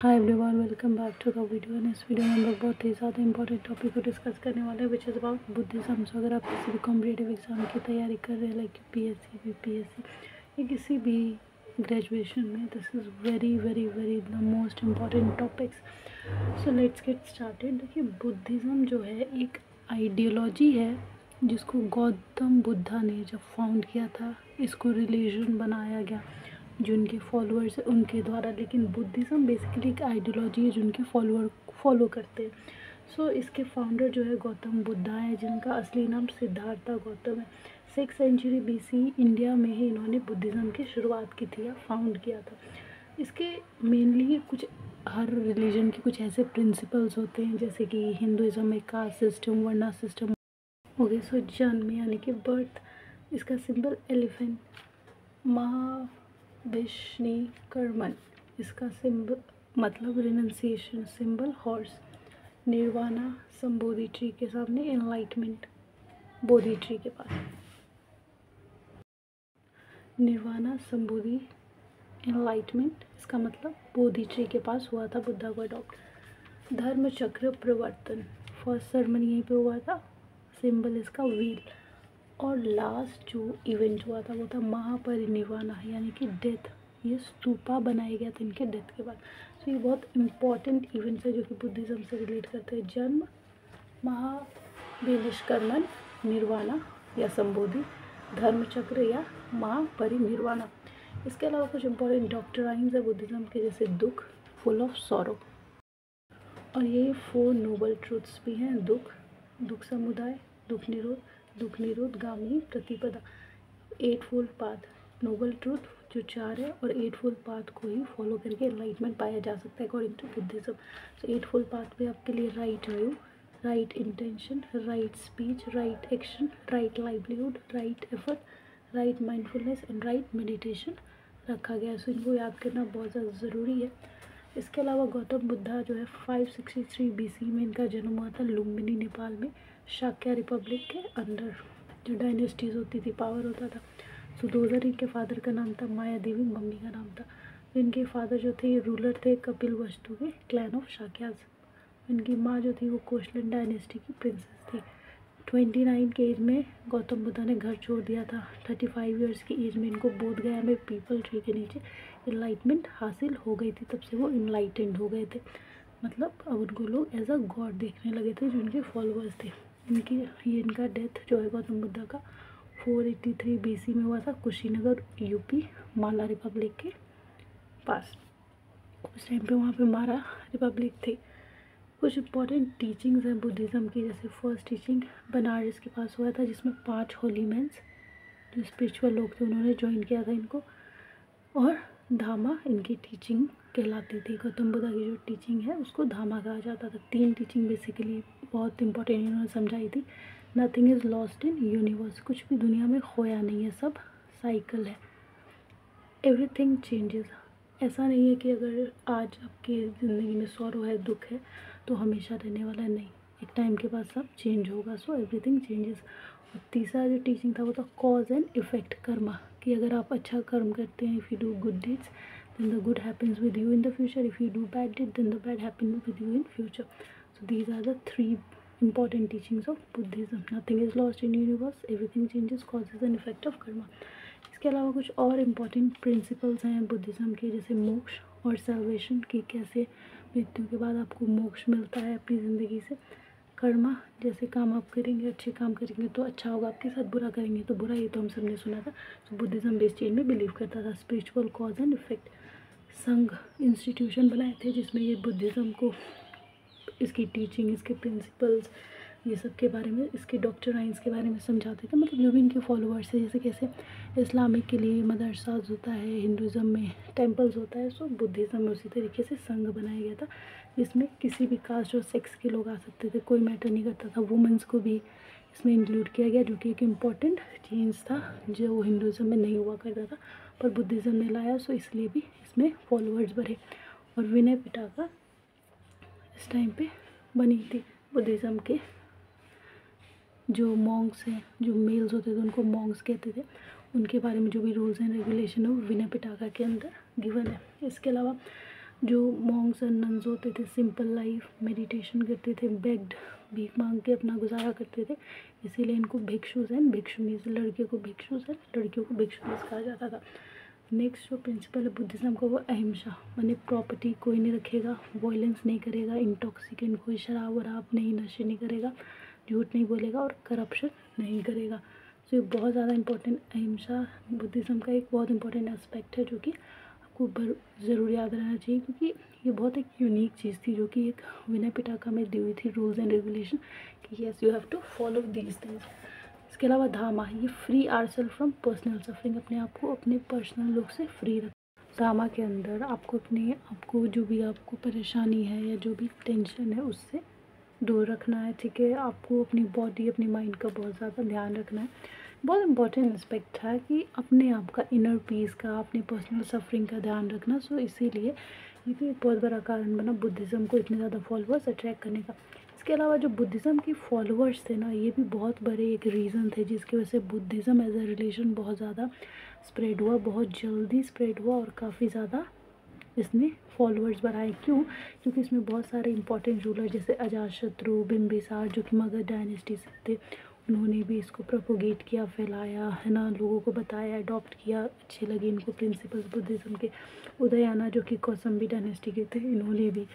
Hi everyone, welcome back to the video. इस video में हम लोग बहुत ही ज़्यादा इंपॉर्टेंट टॉपिक को डिस्कस करने वाले हैं, विच इज़ अबाउट बुद्धिज़्म। सो अगर आप किसी भी कॉम्पिटेटिव एग्जाम की तैयारी कर रहे हैं, लाइक यूपीएससी, बीपीएससी या किसी भी ग्रेजुएशन में, this is very very very the most important topics. So let's get started. देखिए, बुद्धिज़्म जो है एक आइडियोलॉजी है जिसको गौतम बुद्धा ने जब फाउंड किया था, इसको रिलीजन बनाया गया जो उनके फॉलोअर्स हैं उनके द्वारा। लेकिन बुद्धिज़्म बेसिकली एक आइडियोलॉजी है जो उनके फॉलोअर फॉलो करते हैं। सो इसके फाउंडर जो है गौतम बुद्धा है, जिनका असली नाम सिद्धार्थ गौतम है। 6th सेंचुरी बीसी इंडिया में ही इन्होंने बुद्धिज़्म की शुरुआत की थी या फाउंड किया था। इसके मेनली कुछ हर रिलीजन के कुछ ऐसे प्रिंसिपल्स होते हैं, जैसे कि हिंदुज़्म में कास्ट सिस्टम, वर्ना सिस्टम हो गई। सो जन्म यानी कि बर्थ, इसका सिंबल एलिफेंट। विश्वकर्मन, इसका सिंबल मतलब renunciation, symbol horse. Nirvana, संबोधि tree के सामने एनलाइटमेंट, बोधि ट्री के पास। निर्वाणा, संबोधि, एनलाइटमेंट, इसका मतलब बोधि ट्री के पास हुआ था बुद्धा को अडॉप्ट। धर्म चक्र प्रवर्तन, फर्स्ट सेरेमनी यहीं पे हुआ था, सिंबल इसका व्हील। और लास्ट जो इवेंट हुआ था वो था महापरिनिर्वाण यानी कि डेथ। ये स्तूपा बनाया गया था इनके डेथ के बाद। तो ये बहुत इम्पॉर्टेंट इवेंट्स है जो कि बुद्धिज़्म से रिलेट करते हैं। जन्म, महाविश्वकर्मन, निर्वाणा या संबोधि, धर्मचक्र या महापरिनिर्वाण। इसके अलावा कुछ इम्पोर्टेंट डॉक्ट्राइन्स है बुद्धिज़्म के, जैसे दुख, फुल ऑफ सॉरो। और ये 4 नोबल ट्रूथ्स भी हैं। दुख समुदाय, दुख निरोध, गामी प्रतिपदा, 8 पाथ। नोबल ट्रूथ जो 4 है और 8 पाथ को ही फॉलो करके एनलाइटमेंट पाया जा सकता है according to Buddhism. So 8 path में आपके लिए right view, right intention, right speech, right action, right livelihood, right effort, right mindfulness and right meditation रखा गया है। सो इनको याद करना बहुत ज़्यादा ज़रूरी है। इसके अलावा गौतम बुद्धा जो है 563 बीसी में इनका जन्म हुआ था लुम्बिनी, नेपाल में, शाक्या रिपब्लिक के अंदर। जो डायनेस्टीज़ होती थी, पावर होता था। सो दोधर इनके फादर का नाम था, माया देवी मम्मी का नाम था। तो इनके फादर जो थे रूलर थे कपिल वस्तु के क्लैन ऑफ शाक्याज। इनकी माँ जो थी वो कोशलन डायनेस्टी की प्रिंसेस थी। 29 के एज में गौतम बुद्धा ने घर छोड़ दिया था। 35 ईयर्स की एज में इनको बोध गया में पीपल ट्री के नीचे इनलाइटमेंट हासिल हो गई थी। तब से वो इनलाइटेंड हो गए थे, मतलब अब उनको लोग एज अ गॉड देखने लगे थे जो उनके फॉलोअर्स थे। इनका डेथ जो है गौतम बुद्धा का 483 बीसी में हुआ था, कुशीनगर यूपी, माला रिपब्लिक के पास। उस टाइम पे वहाँ पे मारा रिपब्लिक थी। कुछ इम्पॉर्टेंट टीचिंग्स हैं बुद्धिज़्म की, जैसे फर्स्ट टीचिंग बनारस के पास हुआ था, जिसमें 5 होली मैंस जो स्पिरिचुअल लोग थे उन्होंने ज्वाइन किया था इनको। और धामा इनकी टीचिंग कहलाती थी। गौतम बुद्धा की जो टीचिंग है उसको धामा कहा जाता था। 3 टीचिंग बेसिकली बहुत इंपॉर्टेंट इन्होंने समझाई थी। Nothing is lost in universe, कुछ भी दुनिया में खोया नहीं है, सब साइकिल है। एवरीथिंग चेंजेस, ऐसा नहीं है कि अगर आज आपकी ज़िंदगी में सॉरो है, दुख है, तो हमेशा रहने वाला है, नहीं, एक टाइम के बाद सब चेंज होगा। So everything changes. और तीसरा जो टीचिंग था वो था कॉज एंड इफ़ेक्ट, कर्मा, कि अगर आप अच्छा कर्म करते हैं, if you do good deeds then the good happens with you in the future, if you do bad deed then the bad happen with you in future. So these are the 3 important teachings of Buddhism. Nothing is lost in universe, everything changes, causes and effect of karma. इसके अलावा कुछ और important principles हैं Buddhism के, जैसे मोक्ष और salvation, की कैसे मृत्यु के बाद आपको मोक्ष मिलता है अपनी ज़िंदगी से। कर्मा, जैसे काम आप करेंगे, अच्छे काम करेंगे तो अच्छा होगा आपके साथ, बुरा करेंगे तो बुरा, ये तो हम सब ने सुना था। तो बुद्धिज़्म बेस चेंज में बिलीव करता था। स्पिरिचुअल कॉज एंड इफेक्ट, संघ इंस्टीट्यूशन बनाए थे जिसमें ये बुद्धिज़्म को, इसकी टीचिंग, इसके प्रिंसिपल्स, ये सब के बारे में, इसके डॉक्ट्राइन्स के बारे में समझाते थे। मतलब जो भी इनके फॉलोअर्स हैं, जैसे कैसे इस्लामिक के लिए मदरसाज होता है, हिंदुज़म में टेम्पल्स होता है, सो बुद्धिज़्म में उसी तरीके से संघ बनाया गया था जिसमें किसी भी कास्ट और सेक्स के लोग आ सकते थे, कोई मैटर नहीं करता था। वुमेंस को भी इसमें इंक्लूड किया गया, जो कि एक इम्पॉर्टेंट चेंज था जो हिंदुज़म में नहीं हुआ करता था, पर बुद्धिज़्म ने लाया। सो इसलिए भी इसमें फॉलोअर्स बढ़े। और विनय पिटका इस टाइम पे बनी थी बुद्धिज़्म के। जो मॉन्क्स हैं, जो मेल्स होते थे उनको मॉन्क्स कहते थे, उनके बारे में जो भी रूल्स एंड रेगुलेशन है वो विनय पिटका के अंदर गिवन है। इसके अलावा जो मॉन्क्स एंड नन्स होते थे सिंपल लाइफ मेडिटेशन करते थे, बेग्ड भीख मांग के अपना गुजारा करते थे, इसीलिए इनको भिक्षुस एंड भिक्षुनीज, लड़कियों को भिक्षुस एंड लड़कियों को भिक्षुनीज कहा जाता था। नेक्स्ट जो प्रिंसिपल है बुद्धिज़्म का वो अहिंसा, माने प्रॉपर्टी कोई नहीं रखेगा, वायलेंस नहीं करेगा, इंटॉक्सिकेंट कोई शराब वराब नहीं, नशे नहीं करेगा, झूठ नहीं बोलेगा और करप्शन नहीं करेगा। तो ये बहुत ज़्यादा इंपॉर्टेंट, अहिंसा बुद्धिज़्म का एक बहुत इंपॉर्टेंट एस्पेक्ट है जो कि आपको ज़रूर याद रहना चाहिए, क्योंकि ये बहुत एक यूनिक चीज़ थी जो कि एक विनय पिटाका में दी हुई थी, रूल्स एंड रेगुलेशन कि yes you have to follow these things. इसके अलावा धामा, ये free ourself from personal suffering, अपने आप को अपने पर्सनल लोग से फ्री रख। धामा के अंदर आपको जो भी आपको परेशानी है या जो भी टेंशन है उससे दूर रखना है, ठीक है। आपको अपनी बॉडी अपनी माइंड का बहुत ज़्यादा ध्यान रखना है। बहुत इंपॉर्टेंट एस्पेक्ट था कि अपने आप का इनर पीस का, अपनी पर्सनल सफरिंग का ध्यान रखना। सो इसीलिए ये भी एक बहुत बड़ा कारण बना बुद्धिज़्म को इतने ज़्यादा फॉलोअर्स अट्रैक्ट करने का। इसके अलावा जो बुद्धिज़्म की फॉलोअर्स थे ना, ये भी बहुत बड़े एक रीज़न थे जिसकी वजह से बुद्धिज़्म एज अ रिलीजन बहुत ज़्यादा स्प्रेड हुआ, बहुत जल्दी स्प्रेड हुआ और काफ़ी ज़्यादा इसने फॉलोअर्स बढ़ाए। क्यों? क्योंकि इसमें बहुत सारे इंपॉर्टेंट रूलर जैसे अजातशत्रु, बिम्बिसार जो कि मगध डायनेस्टी से थे, उन्होंने भी इसको प्रोपोगेट किया, फैलाया है ना, लोगों को बताया, अडॉप्ट किया, अच्छे लगे इनको प्रिंसिपल्स बुद्धिज़्म के। उदयना जो कि कौसम्बी डायनेस्टी के थे, इन्होंने भी,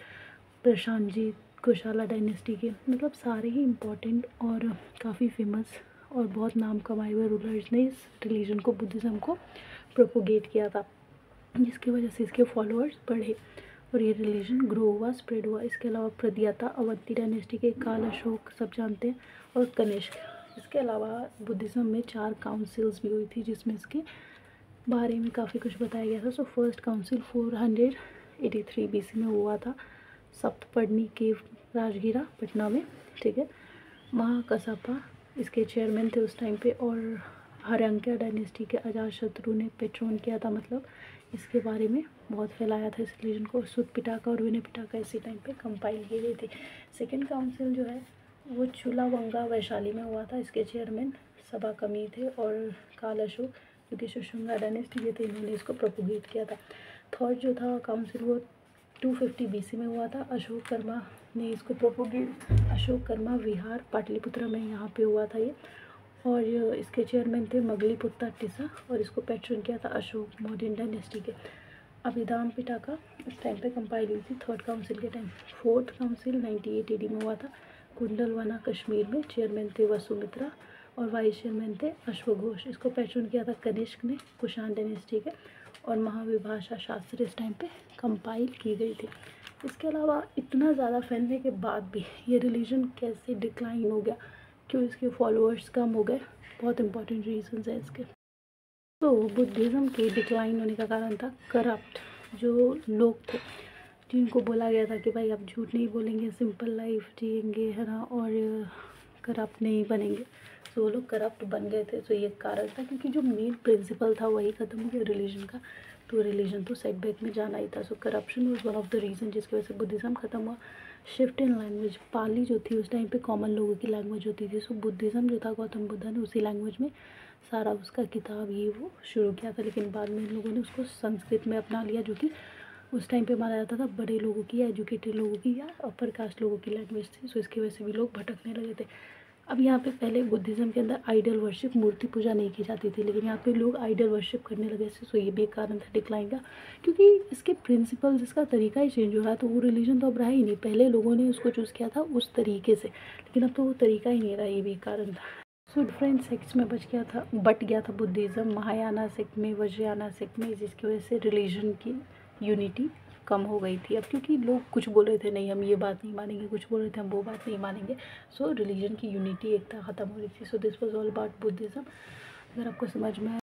प्रशांत जी कुशाला डायनेस्टी के, मतलब सारे ही इम्पॉर्टेंट और काफ़ी फेमस और बहुत नाम कमाए हुए रूलर्स ने इस रिलीजन को, बुद्धिज़्म को प्रोपोगेट किया था, जिसकी वजह से इसके फॉलोअर्स बढ़े और ये रिलीजन ग्रो हुआ, स्प्रेड हुआ। इसके अलावा प्रदियाता अवंती डायनेस्टी के, काल अशोक सब जानते हैं, और कनिष्क। इसके अलावा बुद्धिज़्म में 4 काउंसिल्स भी हुई थी जिसमें इसके बारे में काफ़ी कुछ बताया गया था। सो फर्स्ट काउंसिल 483 BC में हुआ था, सप्तपर्णी केव, राजगिरा, पटना में, ठीक है। महाकसपा इसके चेयरमैन थे उस टाइम पे, और हर्यांक्य डायनेस्टी के अजातशत्रु ने पेट्रोन किया था, मतलब इसके बारे में बहुत फैलाया था इस रिलीजन को। सुत पिटाका और विनय पिटाका इसी टाइम पे कंपाइल किए गए थे। सेकेंड काउंसिल जो है वो चुलावंगा वैशाली में हुआ था, इसके चेयरमैन सभा कमी थे, और काल अशोक जो कि शुशुंगा डायनेस्टी के थे, इन्होंने इसको प्रोपोगेट किया था। थर्ड जो था काउंसिल वो 250 BC में हुआ था, अशोक कर्मा ने इसको प्रोपोगेट, अशोक कर्मा विहार पाटलिपुत्र में यहाँ पे हुआ था ये, और इसके चेयरमैन थे मगलीपुत्ता टिसा, और इसको पैट्रन किया था अशोक मौर्यन डायनेस्टी के। अभिधाम पिटाका इस टाइम पे कंपाइल हुई थी थर्ड काउंसिल के टाइम। फोर्थ काउंसिल 98 AD में हुआ था, कुंडलवना कश्मीर में, चेयरमैन थे वसुमित्रा और वाइस चेयरमैन थे अश्वघोष। इसको पैट्रन किया था कनिष्क ने, कुषाण डायनेस्टी के, और महाविभाषा शास्त्र इस टाइम पे कंपाइल की गई थी। इसके अलावा इतना ज़्यादा फैलने के बाद भी ये रिलीजन कैसे डिक्लाइन हो गया, क्यों इसके फॉलोअर्स कम हो गए, बहुत इंपॉर्टेंट रीजंस हैं इसके। तो बुद्धिज़्म के डिक्लाइन होने का कारण था करप्ट जो लोग थे, जिनको बोला गया था कि भाई आप झूठ नहीं बोलेंगे, सिंपल लाइफ जिएंगे, है ना, और करप्ट नहीं बनेंगे। तो वो लोग करप्ट बन गए थे। तो ये कारण था, क्योंकि जो मेन प्रिंसिपल था वही ख़त्म हो गया रिलीजन का, तो रिलीजन तो सेटबैक में जाना ही था। So corruption was one of the reason जिसकी वजह से बुद्धिज़्म ख़त्म हुआ। शिफ्ट इन लैंग्वेज, पाली जो थी उस टाइम पे कॉमन लोगों की लैंग्वेज होती थी। सो बुद्धिज़्म जो था गौतम बुद्ध ने उसी लैंग्वेज में सारा उसका किताब ये वो शुरू किया था, लेकिन बाद में इन लोगों ने उसको संस्कृत में अपना लिया, जो कि उस टाइम पे माना जाता था बड़े लोगों की या एजुकेटेड लोगों की या अपर कास्ट लोगों की लैंग्वेज थी। सो इसकी वजह से भी लोग भटकने लगे थे। अब यहाँ पे पहले बुद्धिज़्म के अंदर आइडल वर्शिप, मूर्ति पूजा नहीं की जाती थी, लेकिन यहाँ पे लोग आइडल वर्शिप करने लगे थे। सो ये भी एक कारण था डिक्लाइन का, क्योंकि इसके प्रिंसिपल्स, इसका तरीका ही चेंज हो रहा है। तो वो रिलीजन तो अब रहा ही नहीं, पहले लोगों ने उसको चूज़ किया था उस तरीके से, लेकिन अब तो वो तरीका ही नहीं रहा, ये भी एक कारण था। सो डिफरेंट सेक्ट्स में बट गया था बुद्धिज़्म, महायाना सेक्ट में, वज्रयाना सेक्ट में, जिसकी वजह से रिलीजन की यूनिटी कम हो गई थी। अब क्योंकि लोग कुछ बोल रहे थे नहीं हम ये बात नहीं मानेंगे, कुछ बोल रहे थे हम वो बात नहीं मानेंगे, सो रिलीजन की यूनिटी एकता ख़त्म हो रही थी। So this was all about Buddhism. अगर आपको समझ में